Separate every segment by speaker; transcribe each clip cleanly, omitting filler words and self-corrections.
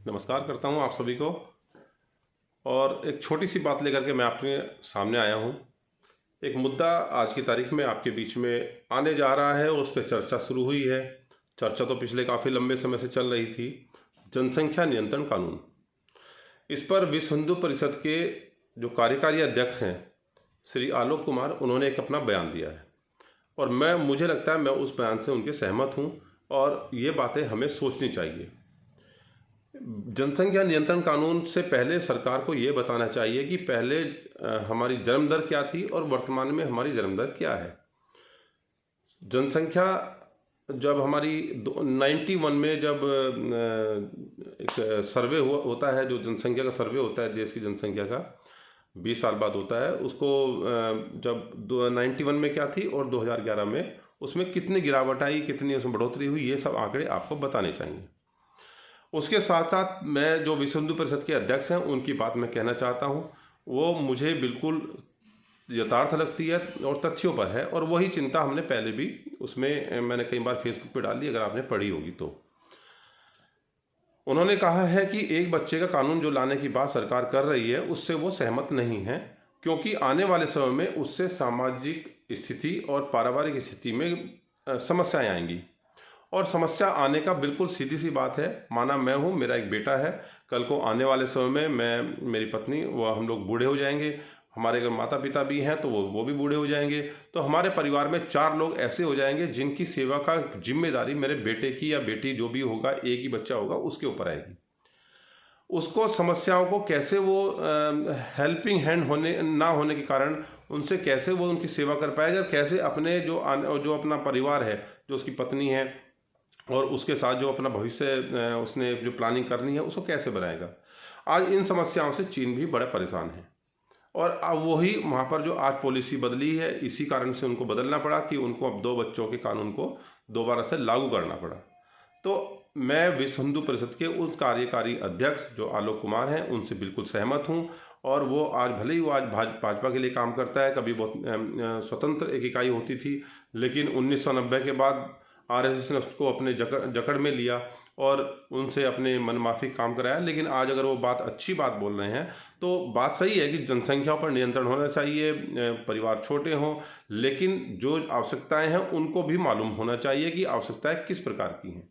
Speaker 1: नमस्कार करता हूं आप सभी को। और एक छोटी सी बात लेकर के मैं आपके सामने आया हूं। एक मुद्दा आज की तारीख में आपके बीच में आने जा रहा है और उस पर चर्चा शुरू हुई है। चर्चा तो पिछले काफ़ी लंबे समय से चल रही थी। जनसंख्या नियंत्रण कानून, इस पर विश्व हिंदू परिषद के जो कार्यकारी अध्यक्ष हैं श्री आलोक कुमार, उन्होंने एक अपना बयान दिया है और मुझे लगता है मैं उस बयान से उनके सहमत हूं और ये बातें हमें सोचनी चाहिए। जनसंख्या नियंत्रण कानून से पहले सरकार को ये बताना चाहिए कि पहले हमारी जन्म दर क्या थी और वर्तमान में हमारी जन्म दर क्या है। जनसंख्या जब हमारी 91 में जब एक सर्वे होता है, जो जनसंख्या का सर्वे होता है देश की जनसंख्या का 20 साल बाद होता है, उसको जब 91 में क्या थी और 2011 में उसमें कितनी गिरावट आई, कितनी उसमें बढ़ोतरी हुई, ये सब आंकड़े आपको बताने चाहिए। उसके साथ साथ मैं जो विश्व हिंदू परिषद के अध्यक्ष हैं उनकी बात मैं कहना चाहता हूं, वो मुझे बिल्कुल यथार्थ लगती है और तथ्यों पर है, और वही चिंता हमने पहले भी उसमें मैंने कई बार फेसबुक पे डाली, अगर आपने पढ़ी होगी तो। उन्होंने कहा है कि एक बच्चे का कानून जो लाने की बात सरकार कर रही है उससे वो सहमत नहीं है, क्योंकि आने वाले समय में उससे सामाजिक स्थिति और पारिवारिक स्थिति में समस्याएं आएंगी। और समस्या आने का बिल्कुल सीधी सी बात है, माना मैं हूँ, मेरा एक बेटा है, कल को आने वाले समय में मेरी पत्नी, वह हम लोग बूढ़े हो जाएंगे, हमारे अगर माता पिता भी हैं तो वो भी बूढ़े हो जाएंगे, तो हमारे परिवार में 4 लोग ऐसे हो जाएंगे जिनकी सेवा का जिम्मेदारी मेरे बेटे की या बेटी जो भी होगा, एक ही बच्चा होगा, उसके ऊपर आएगी। उसको समस्याओं को कैसे वो हेल्पिंग हैंड ना होने के कारण उनसे कैसे वो उनकी सेवा कर पाएगा, कैसे अपने जो अपना परिवार है, जो उसकी पत्नी है और उसके साथ जो अपना भविष्य उसने जो प्लानिंग करनी है उसको कैसे बनाएगा। आज इन समस्याओं से चीन भी बड़ा परेशान है और अब वही वहाँ पर जो आज पॉलिसी बदली है, इसी कारण से उनको बदलना पड़ा कि उनको अब 2 बच्चों के कानून को दोबारा से लागू करना पड़ा। तो मैं विश्व हिंदू परिषद के उस कार्यकारी अध्यक्ष जो आलोक कुमार हैं उनसे बिल्कुल सहमत हूँ। और वो आज भले ही वो आज भाजपा के लिए काम करता है, कभी बहुत स्वतंत्र एक इकाई होती थी, लेकिन 1990 के बाद आरएसएस ने उसको अपने जकड़ में लिया और उनसे अपने मनमाफी काम कराया। लेकिन आज अगर वो अच्छी बात बोल रहे हैं तो बात सही है कि जनसंख्या पर नियंत्रण होना चाहिए, परिवार छोटे हों, लेकिन जो आवश्यकताएं हैं उनको भी मालूम होना चाहिए कि आवश्यकताएं किस प्रकार की हैं।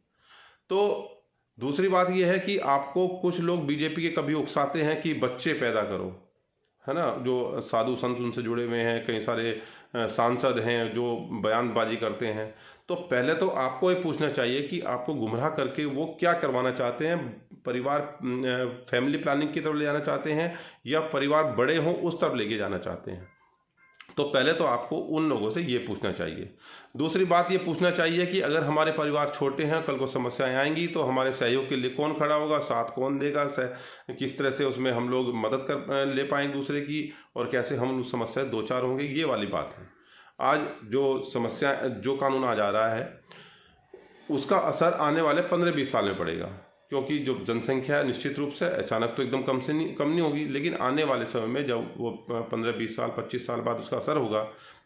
Speaker 1: तो दूसरी बात यह है कि आपको कुछ लोग बीजेपी के कभी उकसाते हैं कि बच्चे पैदा करो, है ना, जो साधु संत उनसे जुड़े हुए हैं, कई सारे सांसद हैं जो बयानबाजी करते हैं। तो पहले तो आपको ये पूछना चाहिए कि आपको गुमराह करके वो क्या करवाना चाहते हैं, परिवार फैमिली प्लानिंग की तरफ ले जाना चाहते हैं या परिवार बड़े हों उस तरफ लेके जाना चाहते हैं। तो पहले तो आपको उन लोगों से ये पूछना चाहिए। दूसरी बात ये पूछना चाहिए कि अगर हमारे परिवार छोटे हैं, कल को समस्याएं आएंगी तो हमारे सहयोग के लिए कौन खड़ा होगा, साथ कौन देगा, किस तरह से उसमें हम लोग मदद कर ले पाएंगे दूसरे की, और कैसे हम उस समस्या 2-4 होंगे, ये वाली बात है। आज जो कानून आ जा रहा है उसका असर आने वाले 15-20 साल में पड़ेगा, क्योंकि जो जनसंख्या निश्चित रूप से अचानक तो एकदम कम नहीं होगी, लेकिन आने वाले समय में जब वो 15-20 साल 25 साल बाद उसका असर होगा,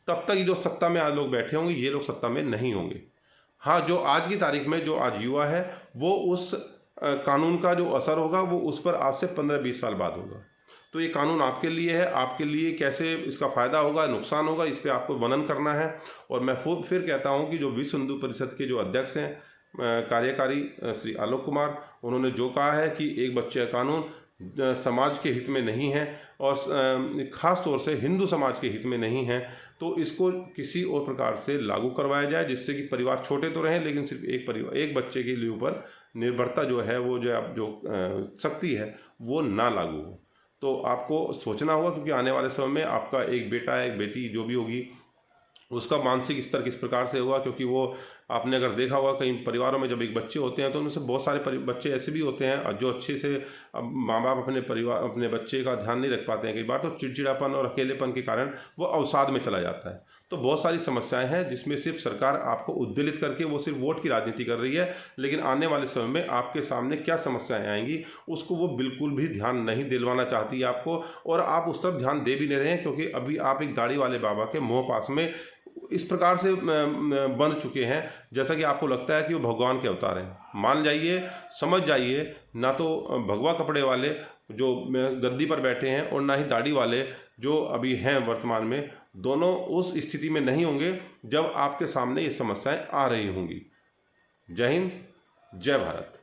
Speaker 1: तब तक जो सत्ता में आज लोग बैठे होंगे ये लोग सत्ता में नहीं होंगे। हाँ, जो आज की तारीख में जो आज युवा है वो उस कानून का जो असर होगा वो उस पर आज से 15-20 साल बाद होगा। तो ये कानून आपके लिए है, आपके लिए कैसे इसका फ़ायदा होगा, नुकसान होगा, इस पर आपको मनन करना है। और मैं फिर कहता हूँ कि जो विश्व हिंदू परिषद के जो अध्यक्ष हैं कार्यकारी श्री आलोक कुमार, उन्होंने जो कहा है कि एक बच्चे का कानून समाज के हित में नहीं है और ख़ास तौर से हिंदू समाज के हित में नहीं है, तो इसको किसी और प्रकार से लागू करवाया जाए जिससे कि परिवार छोटे तो रहें लेकिन सिर्फ एक बच्चे के लिए ऊपर निर्भरता जो है वो जो शक्ति है वो ना लागू हो। तो आपको सोचना होगा, क्योंकि आने वाले समय में आपका एक बेटा एक बेटी जो भी होगी उसका मानसिक स्तर किस प्रकार से होगा, क्योंकि वो आपने अगर देखा होगा कई परिवारों में जब एक बच्चे होते हैं तो उनमें से बहुत सारे बच्चे ऐसे भी होते हैं जो अच्छे से माँ बाप अपने बच्चे का ध्यान नहीं रख पाते हैं, कई बार तो चिड़चिड़ापन और अकेलेपन के कारण वो अवसाद में चला जाता है। तो बहुत सारी समस्याएं हैं जिसमें सिर्फ सरकार आपको उद्वेलित करके वो सिर्फ वोट की राजनीति कर रही है, लेकिन आने वाले समय में आपके सामने क्या समस्याएं आएंगी उसको वो बिल्कुल भी ध्यान नहीं दिलवाना चाहती है आपको, और आप उस तरफ ध्यान दे भी नहीं रहे हैं, क्योंकि अभी आप एक दाढ़ी वाले बाबा के मुँह पास में इस प्रकार से बन चुके हैं जैसा कि आपको लगता है कि वो भगवान के अवतार हैं। मान जाइए, समझ जाइए, ना तो भगवा कपड़े वाले जो गद्दी पर बैठे हैं और ना ही दाढ़ी वाले जो अभी हैं वर्तमान में, दोनों उस स्थिति में नहीं होंगे जब आपके सामने ये समस्याएं आ रही होंगी। जय हिंद, जय भारत।